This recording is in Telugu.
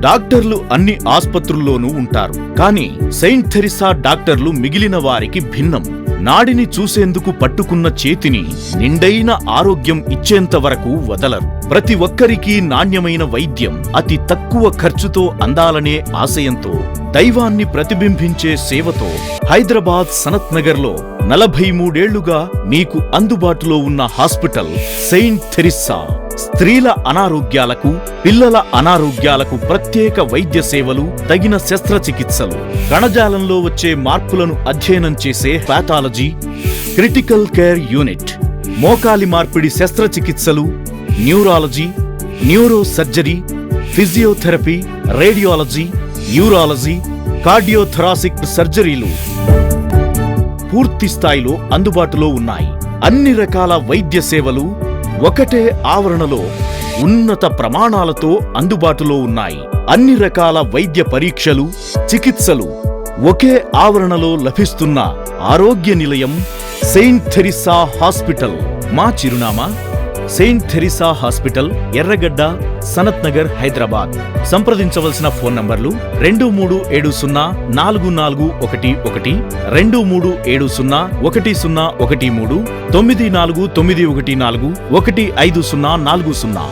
డాక్టర్లు అన్ని ఆస్పత్రుల్లోనూ ఉంటారు, కానీ సెయింట్ థెరిసా డాక్టర్లు మిగిలిన వారికి భిన్నం. నాడిని చూసేందుకు పట్టుకున్న చేతిని నిండైన ఆరోగ్యం ఇచ్చేంత వరకు వదలరు. ప్రతి ఒక్కరికీ నాణ్యమైన వైద్యం అతి తక్కువ ఖర్చుతో అందాలనే ఆశయంతో, దైవాన్ని ప్రతిబింబించే సేవతో హైదరాబాద్ సనత్ నగర్లో 43 ఏళ్లుగా మీకు అందుబాటులో ఉన్న హాస్పిటల్ సెయింట్ థెరిస్సా. స్త్రీల అనారోగ్యాలకు, పిల్లల అనారోగ్యాలకు ప్రత్యేక వైద్య సేవలు, తగిన శస్త్రచికిత్సలు, కణజాలంలో వచ్చే మార్పులను అధ్యయనం చేసే పాథాలజీ, క్రిటికల్ కేర్ యూనిట్, మోకాలి మార్పిడి శస్త్రచికిత్సలు, neurology, neuro surgery, physiotherapy, radiology, urology, cardiothoracic సర్జరీలు పూర్తి స్థాయిలో అందుబాటులో ఉన్నాయి. అన్ని రకాల వైద్య సేవలు ఒకటే ఆవరణలో ఉన్నత ప్రమాణాలతో అందుబాటులో ఉన్నాయి. అన్ని రకాల వైద్య పరీక్షలు, చికిత్సలు ఒకే ఆవరణలో లభిస్తున్న ఆరోగ్య నిలయం సెయింట్ థెరిసా హాస్పిటల్. మా చిరునామా సెయింట్ థెరిసా హాస్పిటల్, ఎర్రగడ్డ, సనత్ నగర్, హైదరాబాద్. సంప్రదించవలసిన ఫోన్ నంబర్లు 23704411, 23701013, 94914 15040.